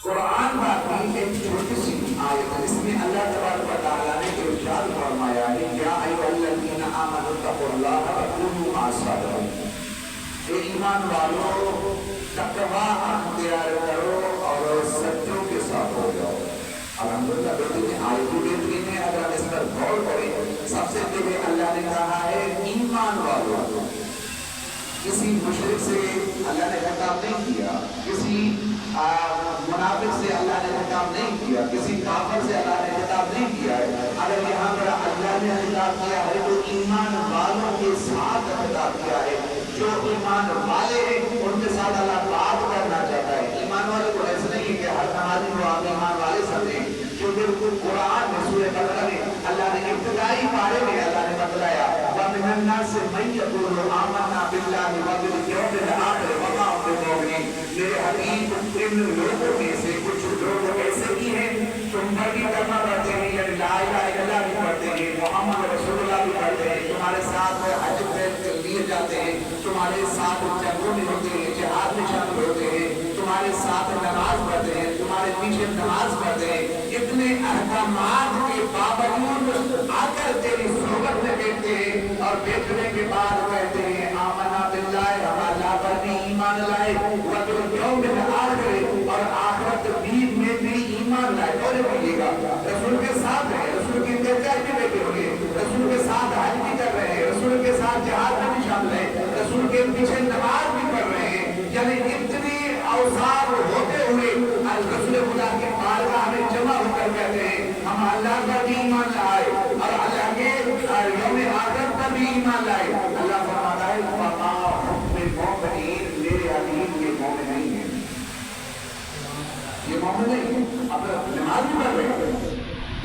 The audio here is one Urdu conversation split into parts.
قرآن باقی ایک چھوٹی سی آیت ہے، اس میں اللہ تبارک و تعالیٰ نے ارشاد فرمایا ہے یا ایھا الذین آمنوا اتقوا اللہ وکونوا مع الصادقین، اے ایمان والو تقوی اختیار کرو اور سچوں کے ساتھ ہو جاؤ۔ الحمدللہ بہترین آیت بہترین ہے، اگر ہم اس پر غور کریں سب سے پہلے اللہ نے کہا ہے ایمان والو۔ کسی مشرک سے اللہ نے خطاب نہیں کیا، کسی منافق سے اللہ نے خطاب نہیں کیا، کسی کافر سے اللہ نے خطاب نہیں کیا ہے۔ اگر یہاں پر اللہ نے خطاب کیا ہے تو ایمان والوں کے ساتھ خطاب کیا ہے۔ جو ایمان والے ہیں ان کے ساتھ اللہ بات کرنا چاہتا ہے۔ ایمان والے کو ایسا نہیں ہے کہ ہر نمازی کو آپ ایمان والے سمجھیں، جو بالکل قرآن میں سورہ بقرہ میں اللہ نے ابتدائی پارے میں اللہ نے بتلایا وَمِنَ النَّاسِ مَن يَقُولُ آمَنَّا بِاللَّهِ وَبِالْيَوْمِ الْآخِرِ وَمَا هُم بِمُؤْمِنِينَ۔ میرے حبیب ان لوگوں میں سے کچھ لوگ ایسے بھی ہیں تم پر بھی کلمہ پڑھتے ہیں، یعنی لا الہ الا اللہ بھی پڑھتے ہیں، محمد رسول اللہ بھی پڑھتے ہیں، تمہارے ساتھ حج پہ لیے جاتے ہیں، تمہارے ساتھ جنگوں میں ہوتے ہیں، جہاد میں شامل ہوتے ہیں، تمہارے ساتھ نماز پڑھتے ہیں، تمہارے پیچھے نماز پڑھتے ہیں۔ اتنے احکامات کے باوجود آ کر تیری صحبت میں بیٹھتے ہیں اور بیٹھنے کے بعد کہتے ہیں آمنا باللہ، ہم اللہ پر بھی ایمان لائے، وبالیوم الآخر، اور آخرت میں بھی ایمان لائے۔ اور بولیے گا رسول کے ساتھ ہے، رسول کی انتظار کے بیٹھے ہوئے، رسول کے ساتھ حج بھی کر رہے ہیں، رسول کے ساتھ جہاد میں بھی شامل ہیں، رسول کے پیچھے نماز بھی پڑھ رہے ہیں، یعنی اتنی اوصاف ہوتے ہوئے رسول خدا کے بارگاہ میں جمع ہو کر کہتے ہیں ہم اللہ پر بھی ایمان لائے اور اللہ کے یوم آخرت پر بھی ایمان لائے۔ اللہ فرماتا ہے وَمَا هُم بِمُؤْمِنِينَ، میرے حبیب یہ مومن نہیں ہے، یہ مومن نہیں ہے۔ اب نماز بھی پڑھ رہے ہیں،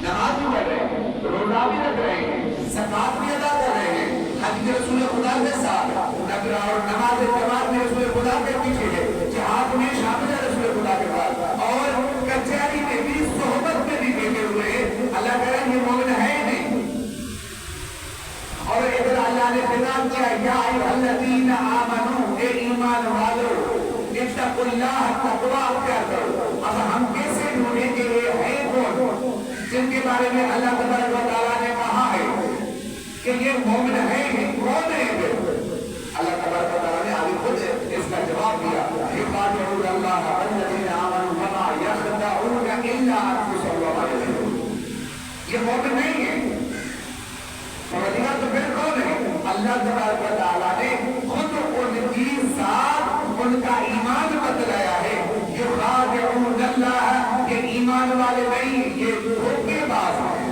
نماز بھی پڑھ رہے ہیں، روزہ بھی رکھ رہے ہیں، زکات بھی ادا کر رہے ہیں، حج رسول خدا کے ساتھ اور نماز جماعت میں رسول خدا کے پیچھے ہے، جہاد میں شامل ہے رسول خدا کے ساتھ، اور کچہری میں بھی صحبت میں بھی بیٹھے ہوئے ہیں۔ اللہ کہہ رہا ہے یہ مومن ہے ہی نہیں۔ اور ادھر اللہ نے خطاب کیا یا ایھا الذین آمنوا، اے ایمان والو اتقوا اللہ، تقوی اختیار کرو۔ اب ہم کیسے ڈھونڈیں گے یہ ہے کون جن کے بارے میں اللہ تبارک و تعالیٰ نے کہا ہے کہ یہ مومن ہے ہی، کون ہے یہ؟ اللہ تبارک و تعالیٰ نے آگے خود اس کا جواب دیا یخادعون اللہ والذین آمنوا وما یخدعون الا انفسهم وما یشعرون۔ یہ مومن نہیں ہے، مومنہ تو پھر کون ہے؟ اللہ تبارک و تعالیٰ نے خود ان کی ذات، ان کا ایمان بتلایا ہے۔ یخادعون اللہ، یہ ایمان والے نہیں، یہ دھوکے باز ہیں۔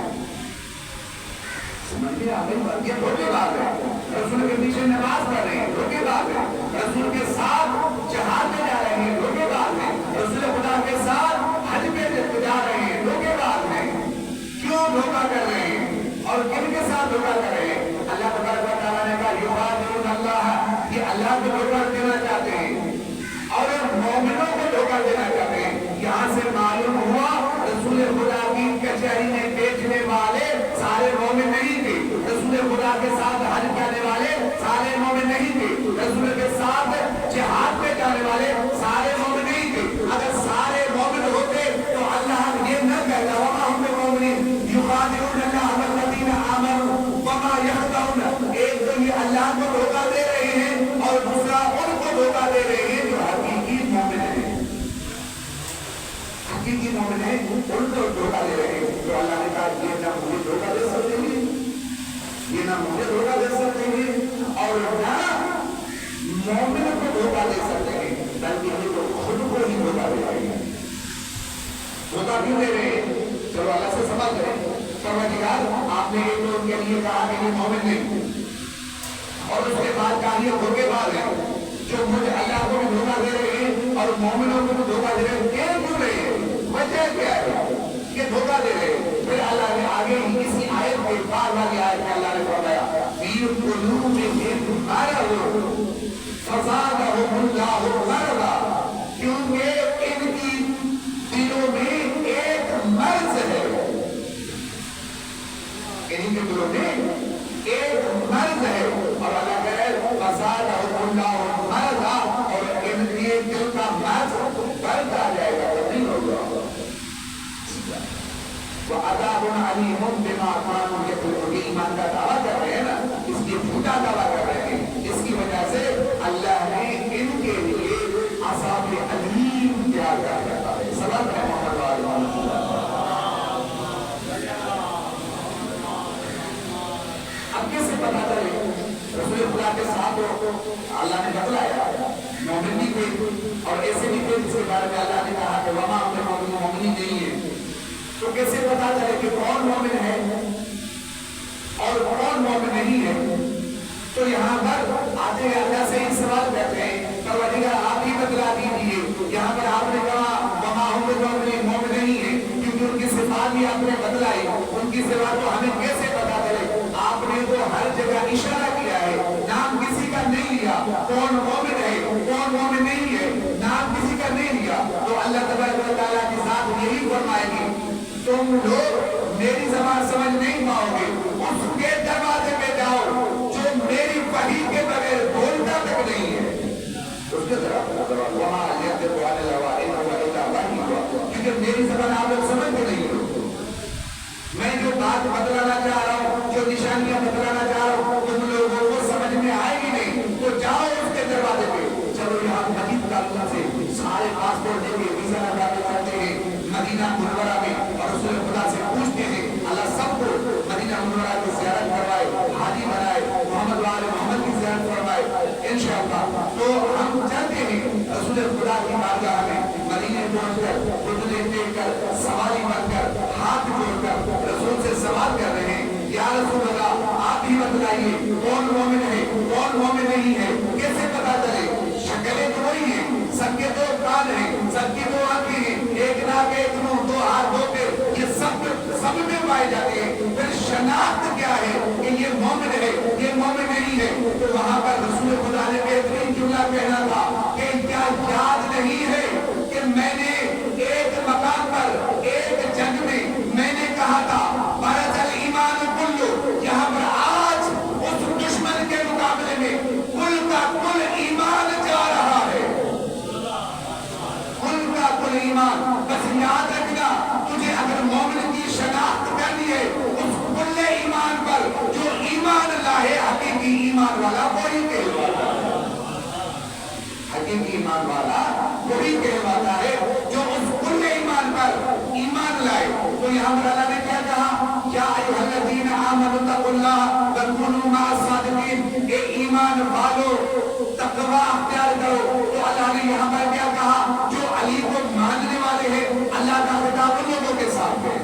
سمجھے آگے یہ دھوکے باز ہے، رسول کے پیچھے نماز پڑھ رہے ہیں، دھوکے باز ہیں، رسول کے ساتھ جہاد میں جا رہے ہیں، دھوکے باز ہیں، رسول خدا کے ساتھ حج میں جا رہے ہیں، دھوکے باز ہیں۔ کیوں دھوکا کر رہے ہیں اور کن کے ساتھ دھوکا کر رہے ہیں؟ اللہ تبارک و تعالیٰ نے کہا یخادعون اللہ، یہ اللہ کو دھوکا دینا چاہتے ہیں اور مومنوں کو دھوکا دینا چاہتے ہیں۔ یہاں سے معلوم ہوا رسول خدا کی کچہری میں بیچنے والے سارے مومن نہیں تھے، رسول خدا کے ساتھ حج کرنے والے سارے مومن نہیں تھے، رسول کے ساتھ جہاد میں جانے والے سارے مومن نہیں تھے۔ اگر سارے مومن ہوتے تو اللہ یہ نہ کہتا وما ہم بمؤمنین یخادعون اللہ والذین آمنوا وما یخدعون۔ ایک تو یہ اللہ کو دھوکا دے رہے ہیں اور دوسرا ان کو دھوکا دے رہے ہیں جو حقیقی مومن ہیں، حقیقی مومن ہیں ان کو دھوکا دے رہے ہیں۔ تو اللہ نے کہا یہ نہ مجھے دھوکا دے سکتے ہیں، یہ نہ مجھے دھوکا دے سکتے ہیں اور نہ مومن کو دھوکا دے سکتے ہیں، بلکہ یہ تو خود کو ہی دھوکا دے رہے ہیں۔ دھوکا کیوں دے رہے ہیں؟ چلو اللہ سے سوال کریں پروردگار آپ نے ایک تو ان کے لیے کہا کہ یہ مومن نہیں، اور اس کے بعد کہا یہ دھوکے باز ہیں جو مجھے اللہ کو بھی دھوکا دے رہے ہیں اور مومنوں کو بھی دھوکا دے رہے ہیں۔ کیوں رہے ہیں؟ وجہ کیا ہے یہ دھوکا دے رہے ہیں؟ پھر اللہ نے آگے اسی آیت کے بعد والی آیت میں اللہ نے فرمایا فی قلوبہم مرض فزادہم اللہ مرضا، کیونکہ ان کی دلوں میں ایک مرض ہے، ان کے دلوں میں ایک مرض ہے، اور اللہ کہہ رہے فزادہم اللہ مرضا، اور ان کے دل کا مرض بڑھتا جائے گا، تبدیل ہوگا۔ علیم بما كانوا یکفرون، یہ ایمان کا دعویٰ کر رہے ہیں نا، اس لیے جھوٹا دعویٰ کر رہے ہیں، اس کی وجہ سے اللہ نے ان کے لیے عذاب علیم تیار کر رکھا ہے۔ سبب ہے محمد وعلی محمد۔ اب کیسے پتا چلے؟ رسول خدا کے ساتھ اللہ نے بتلایا مومن بھی تھے اور ایسے بھی تھے جس کے بارے میں اللہ نے کہا کہ وما مومن نہیں ہے، تو کیسے پتا چلے کہ کون مومن ہے اور کون مومن نہیں ہے؟ تو یہاں پر آتے اللہ سے ایک سوال کرتے ہیں، پروردگار آپ ہی بتلا دیجیے، یہاں پر آپ نے کہا وما مومن نہیں ہے کیونکہ ان کی صفات بھی آپ نے بتلائی، ان کی صفات کو ہمیں کیسے پتا چلے؟ آپ نے تو ہر جگہ اشارہ کیا ہے، نام کسی کا نہیں لیا، کون مومن ہے کون مومن نہیں ہے نام کسی کا نہیں لیا، تو اللہ تبارک و تعالیٰ کی ذات یہی فرمائے گی تم لوگ میری زبان سمجھ نہیں پاؤ گے، اس کے دروازے پہ جاؤ جو میری وحی کے بغیر بولتا تک نہیں ہے، اس کے طرف وہاں کیونکہ میری زبان آپ لوگ سمجھتے نہیں ہو، میں جو بات بتلانا چاہ رہا ہوں، جو نشانیاں بتلانا چاہ رہا ہوں، تم لوگوں کو سمجھ میں آئے گی نہیں، تو جاؤ اس کے دروازے پہ، چلو یہاں مدینہ تعلق سے سارے پاسپورٹ دے کے ویزا لگا کے کرتے ہیں مدینہ منورہ میں، اور رسول خدا سے پوچھتے ہیں اللہ سب کو مدینہ منورہ کی زیارت کروائے، حاجی بنائے، محمد وآل محمد کی زیارت فرمائے انشاءاللہ۔ تو ہم چاہتے ہیں رسول خدا کی بارگاہ میں مدینے پہنچ کر گھٹنے ٹیک کر سواری بن کر ہاتھ جوڑ کر رسول سے سوال کر رہے ہیں یا رسول اللہ آپ ہی بتلائیے کون مومن ہے کون مومن نہیں ہے، کیسے پتا چلے؟ شکلیں تو وہی ہیں، سب کے دو کان ہیں، سب کی دو آنکھیں ہیں، ایک ناک ایک منہ دو ہاتھ دو پیر، یہ سب میں پائے جاتے ہیں، پھر شناخت کیا ہے کہ یہ مومن ہے یہ مومن نہیں ہے؟ تو وہاں پر رسول خدا نے بہترین جملہ کہنا تھا کہ کیا یاد نہیں ہے کہ میں نے ایک مقام پر ایک جنگ میں میں نے کہا تھا برز الایمان کلو، یہاں پر آج اس دشمن کے مقابلے میں کل کا کل ایمان جا رہا ہے، کل کا کل ایمان۔ بس یاد رکھنا تجھے اگر مومن کی شناخت کرنی ہے اس کل ایمان پر جو ایمان لاہے حقیقی ایمان والا وہی کہلواتا ہے، حقیقی ایمان والا وہی کہلواتا ہے جو اس کل ایمان پر ایمان لائے۔ تو یہاں پر اللہ نے کیا کہا؟ یا ایھا الذین آمنوا اتقوا اللہ وکونوا مع الصادقین، اے ایمان والو تقوی اختیار کرو۔ تو اللہ نے یہاں پر کیا کہا؟ جو علی کو ماننے والے ہیں اللہ کا خطاب ان لوگوں کے ساتھ ہے،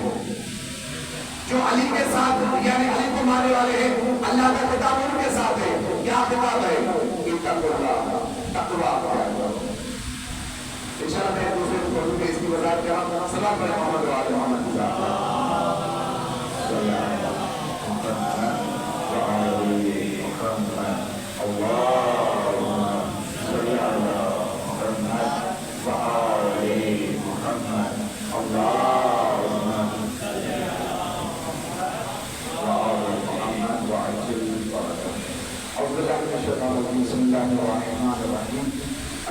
جو علی کے ساتھ یعنی علی کو ماننے والے ہیں اللہ کا خطاب ان کے ساتھ ہے۔ کیا خطاب ہے؟ اتقوا اللہ، تقوی اختیار کرو۔ انشاءاللہ میں دوسرے فوٹو پہ اس کی وضاحت کیا سلام پر محمد وآل محمد صلی اللہ علیہ وسلم، اللہم صلی علی محمد وآل محمد، اللہم صلی علی محمد وآل محمد وعجل فرجہ۔ اعوذ باللہ من الشیطان الرجیم، بسم اللہ الرحمن الرحیم،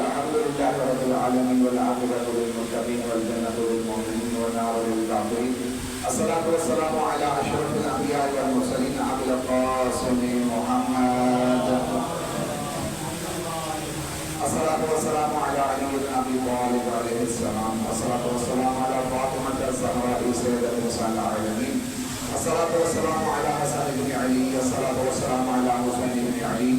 الحمد لله رب العالمين والعاقبة للمتقين والجنة للمؤمنين والنار للكافرين، الصلاة والسلام على أشرف الأنبياء والمرسلين أبي القاسم محمد، الصلاة والسلام على علي بن أبي طالب عليه السلام، الصلاة والسلام على فاطمة الزهراء سيدة نساء العالمين، الصلاة والسلام على حسن بن علي، الصلاة والسلام على حسين بن علي،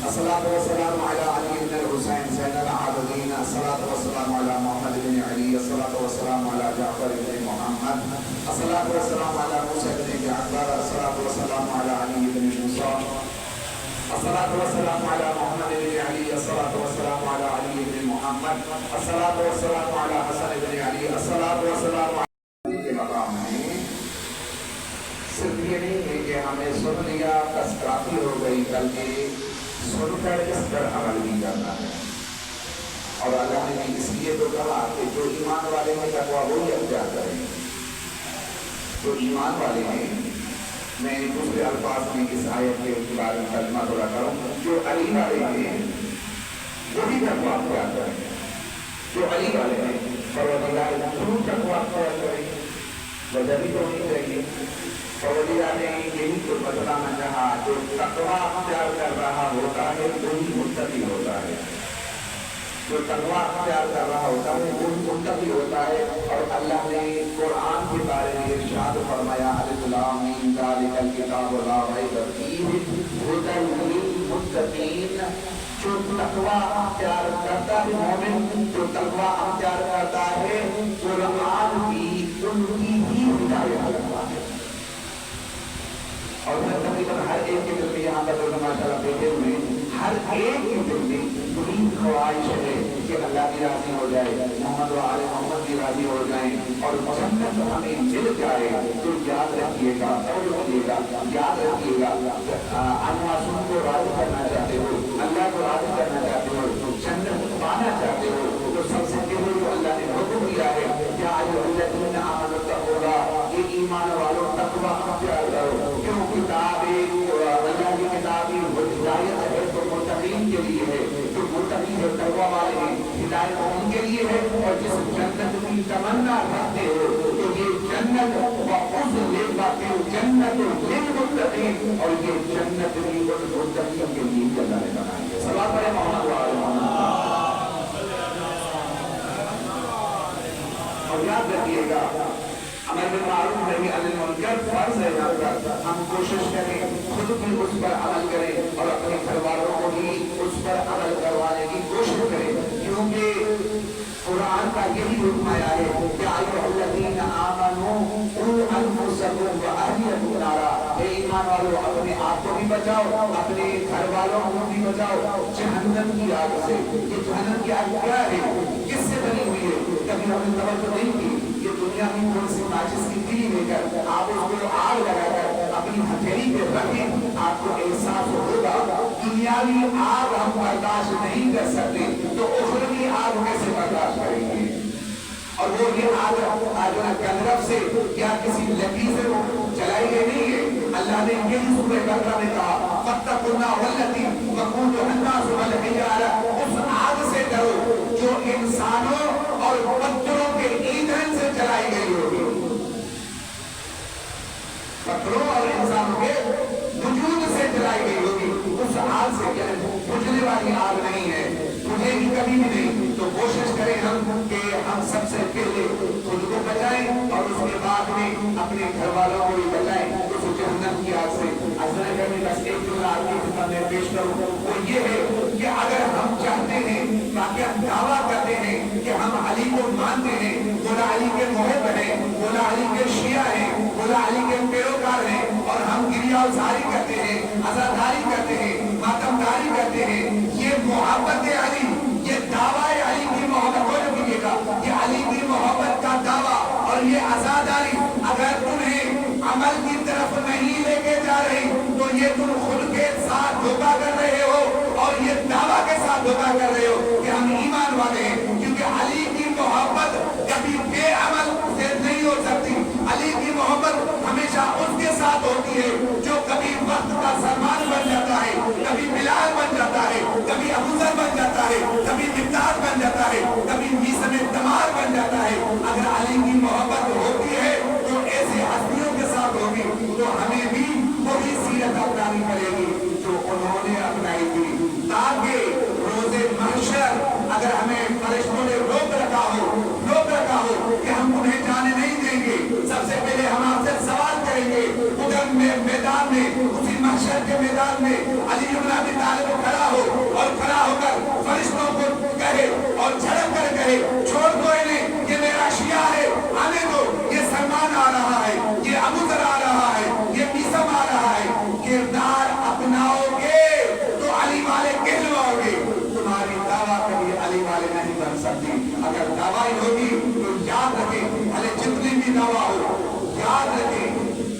الصلاة والسلام على علي بن الحسين زين العابدين، الصلاة والسلام على محمد بن علي، الصلاة والسلام على جعفر بن محمد، الصلاة والسلام على موسى بن جعفر، الصلاة والسلام على علي بن موسى، الصلاة والسلام على محمد بن علي، الصلاة والسلام على علي بن محمد، الصلاة والسلام على حسن بن علي، الصلاة والسلام على کے مقام میں صرف یہ نہیں ہے کہ ہمیں سن لیا بس کافی ہو گئی، بلکہ سن کر اس پر عمل بھی کرنا ہے۔ اور اللہ نے اس لیے تو کہا کہ جو ایمان والے ہیں تقویٰ وہی اختیار کریں، جو ایمان والے ہیں۔ میں دوسرے الفاظ میں اس آیت کے بارے میں ترجمہ تھوڑا کروں، جو علی والے ہیں وہی تقویٰ اختیار کریں، جو علی والے ہیں پروردگار ضرور تقویٰ اختیار کریں۔ وجہ بھی تو نہیں چاہیے. اولیاء نے یہی تو بتلانا چاہا جو تقویٰ اختیار کر رہا ہوتا ہے وہی متقی ہوتا ہے. جو تقویٰ اختیار کر رہا ہوتا ہے وہ متقی ہوتا ہے. اور اللہ نے قرآن کے بارے میں ارشاد فرمایا الف لام میم ذالک الکتاب لا ریب فیہ ھدی للمتقین. جو تقویٰ اختیار کرتا ہے مومن، جو تقویٰ اختیار کرتا ہے قرآن کی ان کی ہی ہدایت کرتا ہے. اور میں تقریباً ہر ایک کے دل میں یہاں پر لوگ ماشاءاللہ بیٹھے ہوئے ہر ایک کے دل میں یہی خواہش ہے کہ اللہ بھی راضی ہو جائے، محمد و آل محمد بھی راضی ہو جائیں اور جنت ہمیں مل جائے. تو یاد رکھیے گا اور رکھیے گا، یاد رکھیے گا معصوم کو راضی کرنا چاہتے ہو، اللہ کو راضی کرنا چاہتے ہو، جنت پانا چاہتے ہو تو سب سے پہلے جو اللہ نے حکم دیا ہے یا ایھا الذین آمنوا اتقوا اللہ، یہ ایمان والوں تقویٰ اختیار کرو. کیوں کتاب اللہ کی کتاب وہ ہدایت ہے تو متقین کے لیے ہے. جو متقی ہے تقویٰ والے ہیں ہدایت ان کے لیے ہے. اور جس جنت کی تمنا رکھتے ہو تو یہ جنت وعز للمتقین، جنت للمتقین، اور یہ جنت بھی ان متقین کے لیے اللہ نے بنائی ہے. صلوات پڑھیں محمد وعلی محمد. اور یاد رکھیے گا امر بالمعروف نہی عن المنکر فرض ہے. یہاں پر ہم کوشش کریں خود بھی اس پر عمل کریں اور اپنے گھر والوں کو بھی اس پر عمل کروانے کی کوشش کریں. کیونکہ قرآن کا یہی حکم آیا ہے کہ ایھا الذین آمنوا قوا انفسکم واہلیکم نارا. اے ایمان والو اپنے آپ کو بھی بچاؤ، اپنے گھر والوں کو بھی بچاؤ جہنم کی آگ سے. یہ جہنم کی آگ کیا ہے، کس سے بنی ہوئی ہے، کبھی ہم نے توجہ نہیں کی. یہ دنیا میں کون سی ماچس کی تیلی لے کر آپ اس کو آگ لگا کر اپنی ہتھیلی پہ رکھیں، آپ کو احساس ہوگا دنیاوی آگ ہم برداشت نہیں کر سکتے تو اخروی آگ کیسے برداشت کریں گے. اور وہ یہ آگ جو ہے گندرب سے یا کسی لکڑی سے جلائی گئی نہیں ہے. اللہ نے یہی سورہ بقرہ میں کہا فاتقوا النار التی وقودها الناس والحجارہ. اس آگ سے ڈرو جو انسانوں اور پتھروں کے ایندھن سے جلائی گئی ہوگی. پتھروں اور انسانوں کے وجود سے جلائی گئی ہوگی. اس آگ سے کیا بجھنے والی آگ نہیں ہے، بجھے گی کبھی بھی نہیں. تو کوشش کریں ہم کہ ہم سب سے پہلے خود کو بچائیں اور اس کے بعد میں اپنے گھر والوں کو بھی بچائیں اس جہنم کی آگ سے. اصل میں بس ایک جملہ آپ کی خدمت میں پیش کروں وہ یہ ہے کہ اگر ہم چاہتے ہیں تاکہ ہم دعویٰ کرتے ہیں کہ ہم علی کو مانتے ہیں، مولا علی کے محب ہیں، مولا علی کے شیعہ ہیں، مولا علی کے پیروکار ہیں، اور ہم گریہ ازاری کرتے ہیں، عزاداری کرتے ہیں، ماتمداری کرتے ہیں، یہ محبت علی، یہ دعویٰ علی کی محبت ہو چکیے گا. یہ علی کی محبت کا دعویٰ اور یہ عزاداری اگر تمہیں عمل کی طرف نہیں لے کے جا رہی تو یہ تم خود کے ساتھ دھوکہ کر رہے ہو اور یہ دعویٰ کے ساتھ دھوکہ کر رہے ہو کہ ہم ایمان والے ہیں. کیونکہ علی کی محبت کبھی بے عمل سے نہیں ہو سکتی. علی کی محبت ہمیشہ اس کے ساتھ ہوتی ہے جو کبھی وقت کا سلمان بن جاتا ہے، کبھی بلال بن جاتا ہے، کبھی ابو ذر بن جاتا ہے، کبھی مقداد بن جاتا ہے، کبھی میثم دمار بن جاتا ہے. اگر علی کی محبت ہوتی ہے تو ایسے ہستیوں کے ساتھ ہوگی تو ہمیں بھی وہی سیرت اپنانی پڑے گی جو انہوں نے اپنائی تھی. تاکہ روز محشر اگر ہمیں فرشتوں نے روک رکھا ہو کہ ہم انہیں جانے نہیں دیں گے، سب سے پہلے ہم آپ سے سوال کریں گے. ادھر میدان میں اسی محشر کے میدان میں علی بن ابی طالب کھڑا ہو کر فرشتوں کو کہے اور جھڑک کر کہے چھوڑ دو انہیں، یہ میرا شیعہ ہے، آنے دو، یہ سلمان آ رہا ہے، یہ ابو ذر آ رہا ہے، یہ میثم آ رہا ہے. کردار اپناؤ گے تو علی والے کہلواؤ گے. تمہاری دعویٰ کبھی علی والے نہیں بن سکتی. اگر دعویٰ ہوگی تو یاد رکھیں بھلے جتنی بھی دعویٰ ہو، یاد رکھیں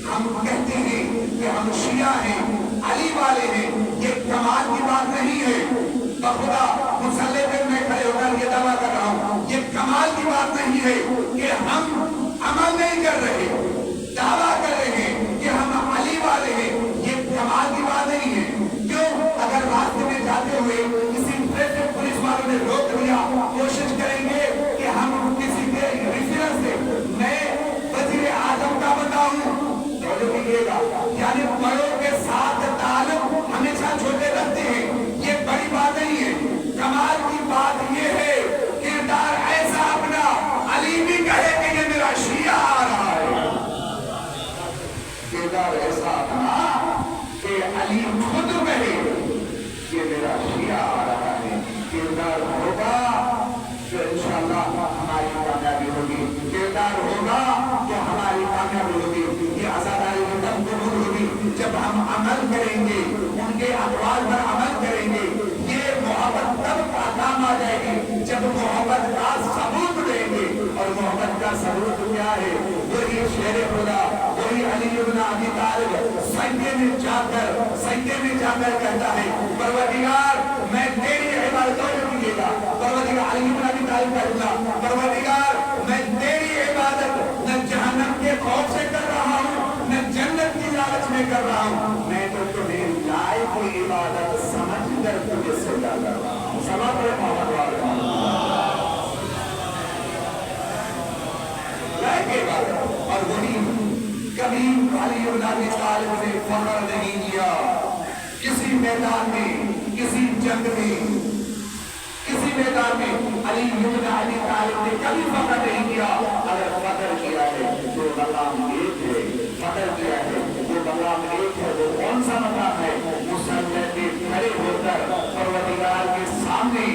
ہم کہتے ہیں کہ ہم شیعہ ہیں، علی والے ہیں. یہ کمال کی بات نہیں ہے. بخدا مسلح پہ میں کھڑے ہو کر یہ دعویٰ کر رہا ہوں، یہ کمال کی بات نہیں ہے کہ ہم عمل نہیں کر رہے، دعویٰ کر رہے ہیں کہ ہم علی والے ہیں. یہ کمال کی بات نہیں ہے. کیوں؟ اگر راستے میں جاتے ہوئے کسی ٹریفک پولیس والوں نے روک دیا، کوشش کریں گے کہ ہم کسی کے ریفرنس سے نئے وزیر اعظم عمل کریں گے، ان کے اقوال پر عمل کریں گے، یہ محبت تب کام آ جائے گی جب محبت کا ثبوت دیں گے۔ اور محبت کا ثبوت کیا ہے؟ وہی شیر خدا، وہی علی بن ابی طالب سجدے میں جا کر کہتا ہے پروردگار میں تیری عبادتوں میں ملے گا۔ پروردگار علی بن ابی طالب کہتا پروردگار میں تیری عبادت نہ جہنم کے خوف سے کر رہا ہوں نہ جنت کی لالچ میں کر رہا ہوں، میں تو تمہیں لائق عبادت سمجھ کر تجھے سجدہ کر رہا ہوں۔ سلام ہے محمد والے لائق عبادت۔ اور وہی کبھی علی بن ابی طالب نے فخر نہیں کیا کسی میدان میں، کسی جنگ میں، کسی میدان میں علی بن ابی طالب نے کبھی فخر نہیں کیا۔ اگر فخر کیا ہے تو مقام ایک ہے، فخر کیا ہے وہ مقام ایک ہے، وہ کون سا مقام ہے؟ مسلح پہ کھڑے ہو کر پروردگار کے سامنے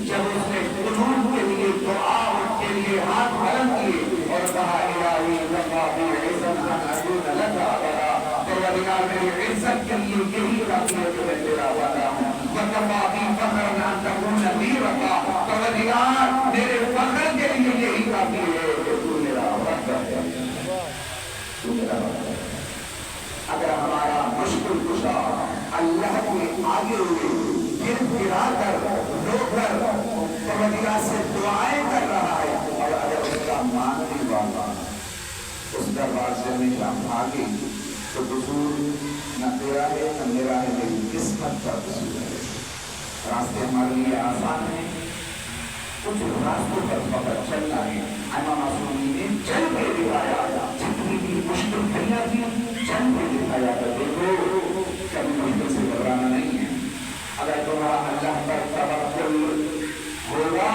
جب اس نے قنوت کے لیے دعا کے لیے ہاتھ بلند کیے اور کہا الہی وفا بھی عزت ارجو لگا بڑا، پروردگار میری عزت کے لیے یہی کافی ہے کہ میں تیرا وعدہ ہوں، وکفا بھی فخر نہ تکون لی رفا، پروردگار میرے فخر کے لیے یہی کافی ہے کہ تو میرا رب ہے، تو میرا رب ہے۔ اگر ہمارا مشکل کشا اللہ کے آگے ہوئے گر گرا کر رو کر پروردگار سے دعائیں کر رہا ہے اور اگر اس کا ماننے والا اس دربار سے ہمیشہ بھاگے تو قصور نہ تیرا ہے نہ میرا ہے، میری قسمت کا قصور ہے۔ راستے ہمارے لیے آسان ہیں، کچھ راستوں پر فقط چلنا ہے۔ امام معصومی نے چل کے دکھایا، جتنی بھی مشکل گھڑیاں تھی چل کے دکھایا کر دیکھو کبھی مشکل سے گھبرانا نہیں ہے۔ اگر تمہارا اللہ پر توکل ہوگا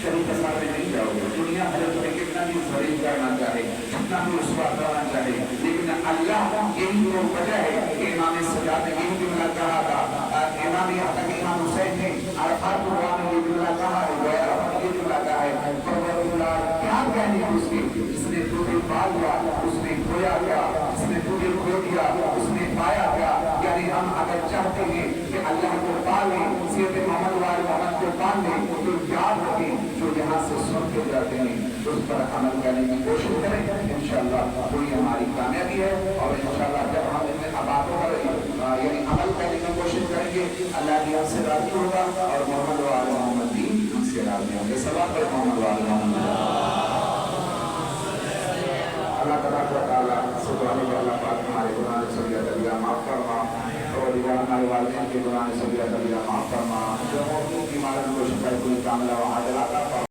کبھی کسار میں نہیں جاؤ گے۔ دنیا بھر تمہیں کتنا بھی ضریب کرنا چاہے، جتنا بھی رسوا کرنا چاہے، لیکن اللہ یہی تو وجہ ہے کہ امام سجاد نے یہی جملہ کہا تھا، امام حسین نے عرفات اللہ نے یہ جملہ کہا ہے، عرفات یہ جملہ کہا ہے پروردگار کیا کہنے اس کے جس نے تجھے پال لیا، اس نے کھویا کیا، جس نے تجھے کھو دیا اس نے پایا کیا۔ یعنی ہم اگر چاہتے ہیں کہ اللہ کو پالیں، سیرت محمد وال محمد کو پالیں تو یاد رکھیں جو یہاں سے سن کے جاتے ہیں اس پر عمل کرنے کی کوشش کریں، انشاءاللہ وہی ہماری کامیابی ہے۔ اور انشاءاللہ جب ہم ان باتوں پر یعنی عمل کرنے کی کوشش کریں گے اللہ بھی ہم سے راضی ہوگا اور محمد وال محمد بھی ہم سے راضی ہوں گے۔ سلام پر محمد وال محمد۔ اللہ تبارک و تعالیٰ سے دعا ہے کہ اللہ پاک ہمارے گناہ صغیرہ کبیرہ معاف فرما، اور ہمارے والدین کے گناہ صغیرہ کبیرہ معاف فرما، جو موت کی بیماریوں کو شفا کاملہ و عاجلہ عطا فرما۔